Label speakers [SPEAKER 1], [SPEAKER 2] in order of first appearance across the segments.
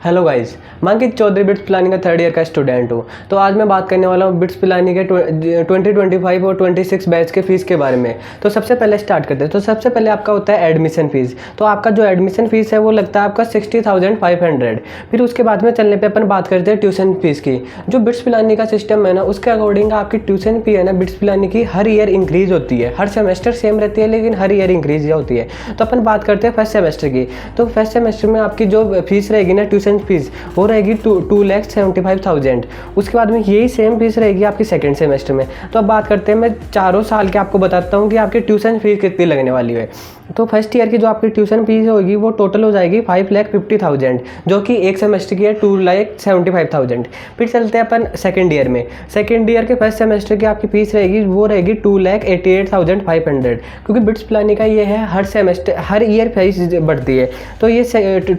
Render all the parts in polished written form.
[SPEAKER 1] Hello guys, मैं अंकित Chaudhary bits planning का third year का स्टूडेंट हूँ। तो आज मैं बात करने वाला हूँ बिट्स प्लानिंग के 2025 और 26 बैच के फ़ीस के बारे में। तो सबसे पहले स्टार्ट करते हैं। तो सबसे पहले आपका होता है एडमिशन फ़ीस। तो आपका जो एडमिशन फ़ीस है वो लगता है आपका 60,500। फिर उसके बाद में चलने पे अपन बात करते हैं ट्यूशन फ़ीस की। जो बिट्स प्लानिंग का सिस्टम है ना, उसके अकॉर्डिंग आपकी ट्यूशन फ़ी है ना बिट्स प्लानिंग की हर ईयर इंक्रीज़ होती है। हर सेमेस्टर सेम रहती है लेकिन हर ईयर इंक्रीज़ होती है। तो अपन बात करते हैं फर्स्ट सेमेस्टर की। तो फर्स्ट सेमेस्टर में आपकी जो फीस रहेगी ना ट्यूशन फीस वो रहेगी 2,75,000। उसके बाद में यही सेम फीस रहेगी आपकी सेकंड सेमेस्टर में। तो अब बात करते हैं, मैं चारों साल के आपको बताता हूँ कि आपकी ट्यूशन फीस कितनी लगने वाली है। तो फर्स्ट ईयर की जो आपकी ट्यूशन फीस होगी वो टोटल हो जाएगी 5,50,000, जो कि एक सेमेस्टर की है 2,75,000। फिर चलते हैं अपन सेकंड ईयर में। सेकंड ईयर के फर्स्ट सेमेस्टर की आपकी फीस रहेगी वो रहेगी 2,88,500, क्योंकि बिट्स प्लानिंग का ये है हर सेमेस्टर हर ईयर फीस बढ़ती है। तो ये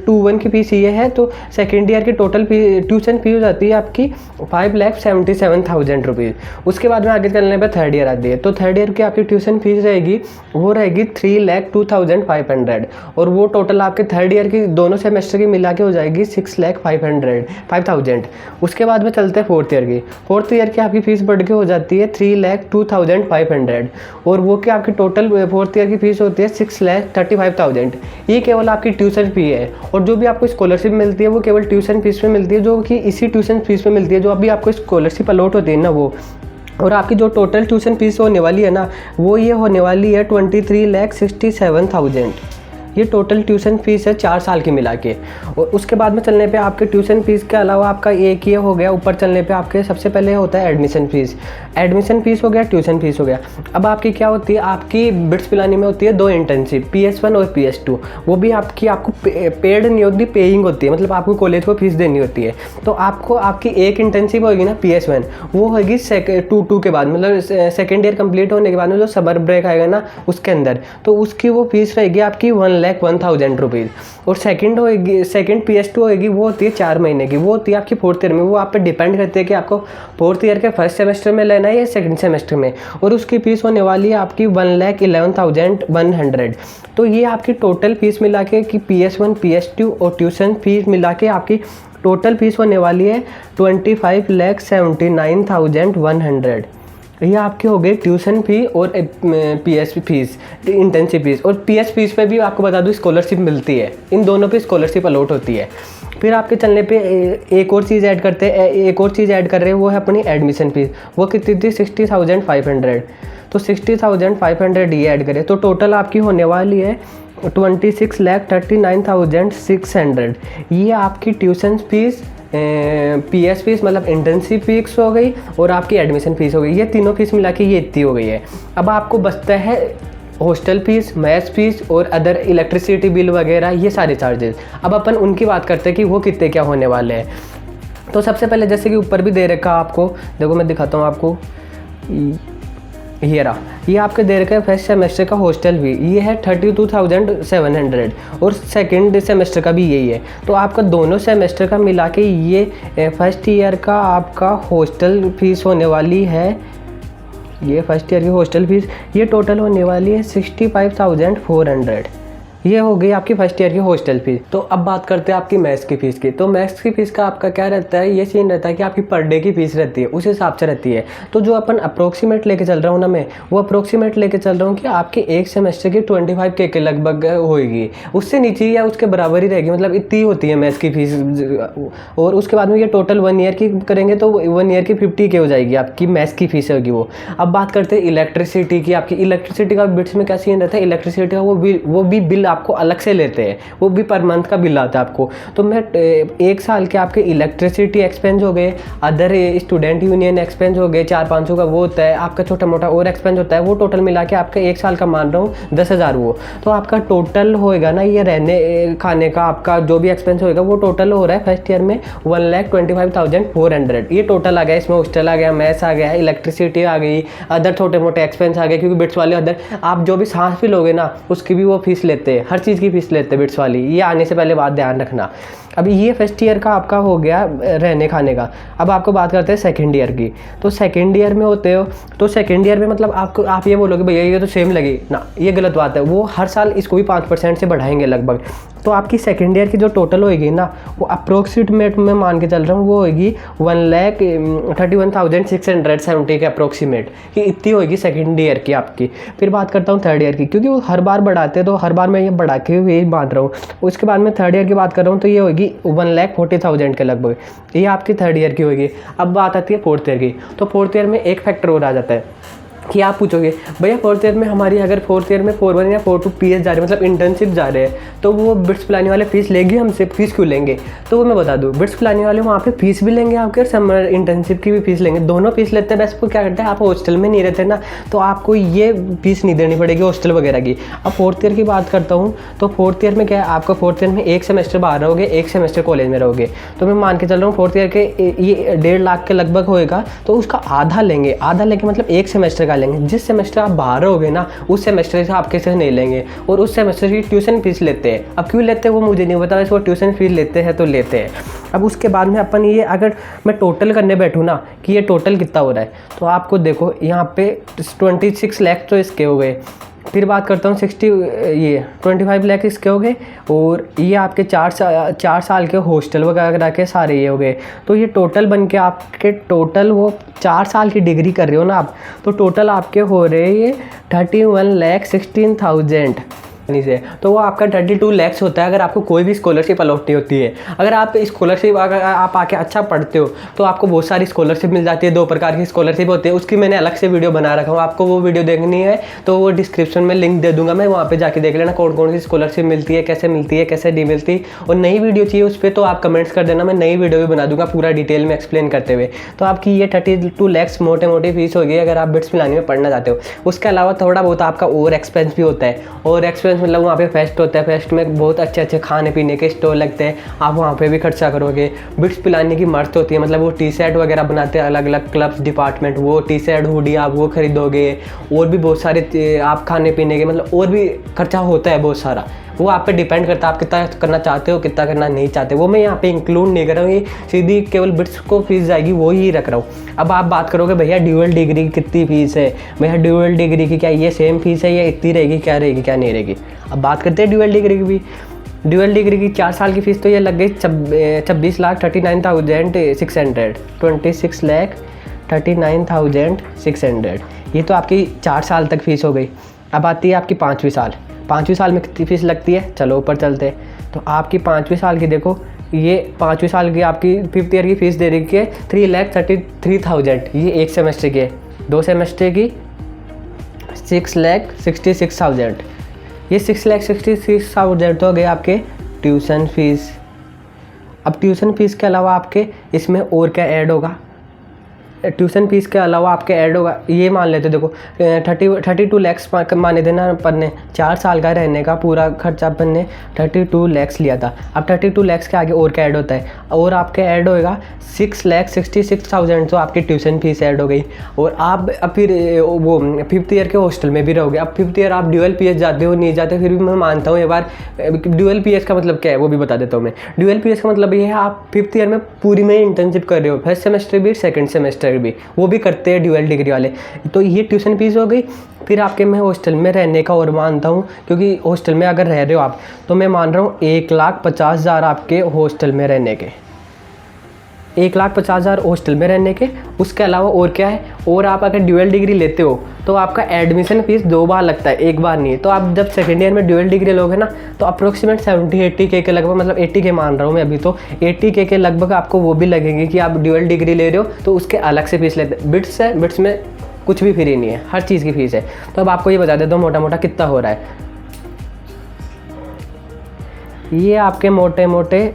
[SPEAKER 1] 2-1 की फीस ये है। तो सेकेंड ईयर की टोटल ट्यूशन फी हो जाती है आपकी 5,77,000 रुपीज़। उसके बाद में आगे चलने पर थर्ड ईयर आती है। तो थर्ड ईयर की आपकी ट्यूशन फीस रहेगी वो रहेगी 3,02,500, और वो टोटल आपके थर्ड ईयर की दोनों सेमेस्टर की मिला के हो जाएगी 6,05,000। उसके बाद में चलते हैं फोर्थ ईयर की। फोर्थ ईयर की आपकी फ़ीस बढ़ के हो जाती है 3,02,500, और वो कि आपकी टोटल फोर्थ ईयर की फ़ीस होती है 6,35,000। ये केवल आपकी ट्यूशन फ़ी है, और जो भी आपको स्कॉलरशिप मिलती है वो केवल ट्यूशन फीस में मिलती है, जो कि इसी ट्यूशन फीस में मिलती है जो अभी आपको स्कॉलरशिप अलॉट होती है ना वो। और आपकी जो टोटल ट्यूशन फीस होने वाली है ना, वो ये होने वाली है 23,67,000। ये टोटल ट्यूशन फीस है 4 साल की मिला के। और उसके बाद में चलने पे आपके ट्यूशन फीस के अलावा आपका एक ये हो गया, ऊपर चलने पे आपके सबसे पहले होता है एडमिशन फ़ीस। एडमिशन फ़ीस हो गया, ट्यूशन फ़ीस हो गया। अब आपकी क्या होती है, आपकी बिट्स प्लानिंग में होती है 2 इंटर्नशिप, PS1 और PS2। वो भी आपको पेड नहीं होती, पेइंग होती है, मतलब आपको कॉलेज को फीस देनी होती है। तो आपको आपकी एक इंटर्नशिप होगी ना PS1, वो होगी 2 के बाद, मतलब सेकेंड ईयर कंप्लीट होने के बाद में जो समर ब्रेक आएगा ना उसके अंदर, तो उसकी वो फीस रहेगी आपकी 1,01,000 रुपीज़। और सेकंड PS2 होगी, वो होती है 4 महीने की, वो होती है आपकी फोर्थ ईयर में। वो आप पे डिपेंड करती है कि आपको फोर्थ ईयर के फर्स्ट सेमेस्टर में लेना है या सेकंड सेमेस्टर में, और उसकी फीस होने वाली है आपकी 1,11,100। तो ये आपकी टोटल फीस मिला के कि PS1 PS2 और ट्यूशन फीस मिला के आपकी टोटल फीस होने वाली है 25,79,100। ये आपकी हो गई ट्यूशन फ़ी और PS फीस, इंटर्नशिप फीस। और PS फीस पे भी आपको बता दूँ स्कॉलरशिप मिलती है, इन दोनों पे स्कॉलरशिप अलॉट होती है। फिर आपके चलने पे एक और चीज़ ऐड करते हैं, एक और चीज़ ऐड कर रहे हैं, वो है अपनी एडमिशन फ़ीस। वो कितनी थी 60,500। तो 60,500 ये ऐड करें तो टोटल आपकी होने वाली है 26,39,600। ये आपकी ट्यूशन फीस, PS फीस मतलब इंटर्नशिप फीस हो गई, और आपकी एडमिशन फ़ीस हो गई। ये तीनों फीस मिला के ये इतनी हो गई है। अब आपको बचता है हॉस्टल फीस, मैथ्स फीस और अदर इलेक्ट्रिसिटी बिल वगैरह, ये सारे चार्जेस। अब अपन उनकी बात करते हैं कि वो कितने क्या होने वाले हैं। तो सबसे पहले जैसे कि ऊपर भी दे रखा आपको, देखो मैं दिखाता हूँ आपको, ये रहा, ये आपके दे रखा है फर्स्ट सेमेस्टर का हॉस्टल भी, ये है 32,700, और सेकंड सेमेस्टर का भी यही है। तो आपका दोनों सेमेस्टर का मिला के ये फर्स्ट ईयर का आपका हॉस्टल फीस होने वाली है, ये फर्स्ट ईयर की हॉस्टल फीस ये टोटल होने वाली है 65,400। ये हो गई आपकी फर्स्ट ईयर की हॉस्टल फीस। तो अब बात करते हैं आपकी मैथ्स की फ़ीस की। तो मैथ्स की फ़ीस का आपका क्या रहता है, ये सीन रहता है कि आपकी पर डे की फ़ीस रहती है, उस हिसाब से रहती है। तो जो अपन अप्रोक्सीमेट लेके चल रहा हूँ ना मैं, वो अप्रोक्सीमेट लेके चल रहा हूँ कि आपके एक सेमेस्टर की 25K के लगभग होगी, उससे नीचे या उसके बराबर ही रहेगी, मतलब इतनी होती है मैथ्स की फ़ीस। और उसके बाद में ये टोटल 1 ईयर की करेंगे तो 1 ईयर की 50K हो जाएगी आपकी मैथ्स की फ़ीस होगी वो। अब बात करते हैं इलेक्ट्रिसिटी की। आपकी इलेक्ट्रिसिटी का बिट्स में क्या सीन रहता है, इलेक्ट्रिसिटी का वो भी बिल आपको अलग से लेते हैं, वो भी पर मंथ का बिल आता है आपको। तो मैं 1 साल के आपके इलेक्ट्रिसिटी एक्सपेंस हो गए, अदर स्टूडेंट यूनियन एक्सपेंस हो गए 400-500 का, वो होता है आपका छोटा मोटा और एक्सपेंस होता है, वो टोटल मिला के आपका 1 साल का मान रहा हूँ 10,000 वो। तो आपका टोटल होएगा ना, ये रहने खाने का आपका जो भी एक्सपेंस होएगा वो टोटल हो रहा है फर्स्ट ईयर में 1,25,400। ये टोटल आ गया, इसमें हॉस्टल आ गया, मैथ्स आ गया, इलेक्ट्रिसिटी आ गई, अदर छोटे मोटे एक्सपेंस आ गए, क्योंकि बिट्स वाले अदर आप जो भी सांस भी लोगे ना उसकी भी वो फीस लेते हैं, हर चीज़ की फीस लेते हैं बिट्स वाली। ये आने से पहले बात ध्यान रखना। अभी ये फर्स्ट ईयर का आपका हो गया रहने खाने का। अब आपको बात करते हैं सेकेंड ईयर की। तो सेकेंड ईयर में होते हो तो सेकेंड ईयर में मतलब आपको आप ये बोलोगे भैया ये तो सेम लगी ना, ये गलत बात है। वो हर साल इसको भी 5% से बढ़ाएंगे लगभग। तो आपकी सेकेंड ईयर की जो टोटल होएगी ना, वो अप्रोक्सीमेट में मान के चल रहा हूँ वो होएगी 1,31,670 के अप्रोक्सीमेट, कि इतनी होएगी सेकेंड ईयर की आपकी। फिर बात करता हूँ थर्ड ईयर की, क्योंकि वो हर बार बढ़ाते हैं तो हर बार मैं ये बढ़ा के यही बांध रहा हूँ। उसके बाद में थर्ड ईयर की बात कर रहा हूँ तो ये होगी 1,40,000 के लगभग, ये आपकी थर्ड ईयर की होगी। अब बात आती है फोर्थ ईयर की। तो फोर्थ ईयर में एक फैक्टर और आ जाता है कि आप पूछोगे भैया फोर्थ ईयर में हमारी अगर फोर्थ ईयर में 4-1 या 4-2 PS जा रहे हैं, मतलब इंटर्नशिप जा रहे हैं, तो वो बिट्स पिलाने वाले फ़ीस लेंगे हमसे? फ़ीस क्यों लेंगे? तो वो मैं बता दूँ, बिट्स पिलाने वाले वहाँ पे फ़ीस भी लेंगे आपके और समर इंटर्नशिप की भी फ़ीस लेंगे, दोनों फ़ीस लेते हैं। बस वो क्या करते हैं, आप हॉस्टल में नहीं रहते ना, तो आपको ये फ़ीस नहीं देनी पड़ेगी हॉस्टल वगैरह की। अब फोर्थ ईयर की बात करता हूँ तो फोर्थ ईयर में क्या है, आपका फोर्थ ईयर में एक सेमेस्टर बाहर रहोगे, एक सेमेस्टर कॉलेज में रहोगे। तो मैं मान के चल रहा हूँ फोर्थ ईयर के ये 1.5 लाख के लगभग होएगा, तो उसका आधा लेंगे मतलब एक सेमेस्टर का लेंगे। जिस सेमेस्टर आप बाहर होगे ना, उस सेमेस्टर से आपके से नहीं लेंगे, और उस सेमेस्टर की ट्यूशन फीस लेते हैं। अब क्यों लेते हैं वो मुझे नहीं पता, वैसे वो ट्यूशन फीस लेते हैं तो लेते हैं। अब उसके बाद में अपन ये अगर मैं टोटल करने बैठूँ ना कि ये टोटल कितना हो रहा है, तो आपको देखो यहाँ पे 26 लाख तो इसके हो गए। फिर बात करता हूँ 25 लाख इसके हो गए, और ये आपके 4 साल के हॉस्टल वगैरह के सारे ये हो गए। तो ये टोटल बन के आपके टोटल वो 4 साल की डिग्री कर रहे हो ना आप, तो टोटल आपके हो रहे हैं ये 31,16,000 से। तो वो आपका 32 लाख होता है अगर आपको कोई भी स्कॉलरशिप अलॉट नहीं होती है। अगर आप स्कॉलरशिप अगर आप आके अच्छा पढ़ते हो तो आपको बहुत सारी स्कॉलरशिप मिल जाती है। 2 प्रकार की स्कॉलरशिप होती है, उसकी मैंने अलग से वीडियो बना रखा हूँ। आपको वो वीडियो देखनी है तो वो डिस्क्रिप्शन में लिंक दे दूंगा मैं, वहाँ पे जाके देख लेना कौन कौन सी स्कॉलरशिप मिलती है, कैसे नहीं मिलती। और नई वीडियो चाहिए उस पर तो आप कमेंट्स कर देना, मैं नई वीडियो भी बना दूंगा पूरा डिटेल में एक्सप्लेन करते हुए। तो आपकी ये 32 लाख मोटे फीस होगी अगर आप बिट्स पिलानी में पढ़ना चाहते हो। उसके अलावा थोड़ा बहुत आपका और एक्सपेंस भी होता है, और एक्सपेंस मतलब वहाँ पे फेस्ट होता है, फेस्ट में बहुत अच्छे खाने पीने के स्टॉल लगते हैं, आप वहाँ पे भी खर्चा करोगे। बिट्स पिलाने की मर्च होती है, मतलब वो टी-शर्ट वगैरह बनाते हैं अलग अलग क्लब्स डिपार्टमेंट, वो टी-शर्ट हुडी आप वो खरीदोगे, और भी बहुत सारे आप खाने पीने के मतलब और भी खर्चा होता है बहुत सारा। वो आप पे डिपेंड करता है आप कितना करना चाहते हो, कितना करना नहीं चाहते। वो मैं यहाँ पे इंक्लूड नहीं कर रहा हूँ, ये सीधी केवल बिट्स को फीस जाएगी वो ही रख रहा हूँ। अब आप बात करोगे भैया ड्यूअल डिग्री की कितनी फीस है, भैया ड्यूअल डिग्री की क्या ये सेम फीस है या इतनी रहेगी, क्या नहीं रहेगी। अब बात करते हैं ड्यूअल डिग्री की भी। ड्यूअल डिग्री की 4 साल की फ़ीस तो ये लग गई 26,39,600, 26,39,600। ये तो आपकी 4 साल तक फ़ीस हो गई। अब आती है आपकी 5वीं साल में कितनी फ़ीस लगती है, चलो ऊपर चलते हैं। तो आपकी 5वीं साल की देखो, ये 5वीं साल की आपकी 5th ईयर की फ़ीस दे रही है 3,33,000, ये एक सेमेस्टर की है। 2 सेमेस्टर की 6,66,000, ये 6,66,000 तो हो गए आपके ट्यूशन फीस। अब ट्यूशन फीस के अलावा आपके इसमें और क्या ऐड होगा, ट्यूशन फीस के अलावा आपके ऐड होगा, ये मान लेते देखो 32 लाख माने देना अपन ने, 4 साल का रहने का पूरा खर्चा अपन ने 32 लाख लिया था। अब 32 लाख के आगे और क्या ऐड होता है, और आपके ऐड होएगा 6,66,000, तो आपकी ट्यूशन फीस ऐड हो गई। और आप अब फिर वो 5th ईयर के हॉस्टल में भी रहोगे। अब 5th ईयर आप ड्यूअल PS जाते हो नहीं जाते, फिर भी मैं मानता हूँ एक बार ड्यूअल PS का मतलब क्या है वो भी बता देता हूँ मैं। ड्यूअल PS का मतलब ये है आप 5th ईयर में पूरी में इंटर्नशिप कर रहे हो, फर्स्ट सेमेस्टर भी सेकेंड सेमेस्टर भी, वो भी करते हैं ड्यूअल डिग्री वाले। तो ये ट्यूशन फीस हो गई। फिर आपके मैं हॉस्टल में रहने का और मानता हूँ, क्योंकि हॉस्टल में अगर रह रहे हो आप तो मैं मान रहा हूँ 1,50,000 आपके हॉस्टल में रहने के, 1,50,000 हॉस्टल में रहने के। उसके अलावा और क्या है, और आप अगर ड्यूअल डिग्री लेते हो तो आपका एडमिशन फीस 2 बार लगता है, एक बार नहीं। तो आप जब सेकेंड ईयर में ड्यूअल डिग्री लोगे ना तो अप्रोक्सीमेट 70-80K के लगभग, मतलब 80K मान रहा हूँ मैं अभी, तो 80K के लगभग आपको वो भी लगेंगे कि आप ड्यूअल डिग्री ले रहे हो तो उसके अलग से फीस लेते हैं। बिट्स है, बिट्स में कुछ भी फ्री नहीं है, हर चीज़ की फ़ीस है। तो अब आपको ये बता देता हूँ मोटा मोटा कितना हो रहा है। ये आपके मोटे मोटे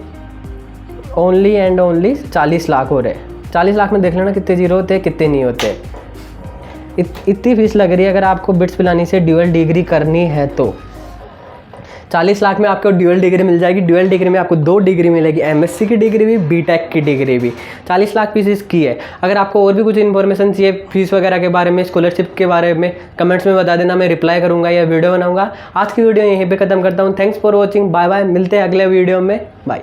[SPEAKER 1] ओनली एंड ओनली 40 लाख हो रहे हैं। 40 लाख में देख लेना कितने जीरो होते हैं कितने नहीं होते। इतनी फीस लग रही है अगर आपको बिट्स पिलानी से ड्यूअल डिग्री करनी है तो। 40 लाख में आपको ड्यूअल डिग्री मिल जाएगी। ड्यूअल डिग्री में आपको 2 डिग्री मिलेगी, MSc की डिग्री भी, BTech की डिग्री भी। 40 लाख फीस इसकी है। अगर आपको और भी कुछ इन्फॉर्मेशन चाहिए फीस वगैरह के बारे में, स्कॉलरशिप के बारे में, कमेंट्स में बता देना, मैं रिप्लाई करूँगा या वीडियो बनाऊँगा। आज की वीडियो यहीं पर ख़त्म करता हूँ। Thanks for watching, bye bye, मिलते हैं अगले वीडियो में, बाय।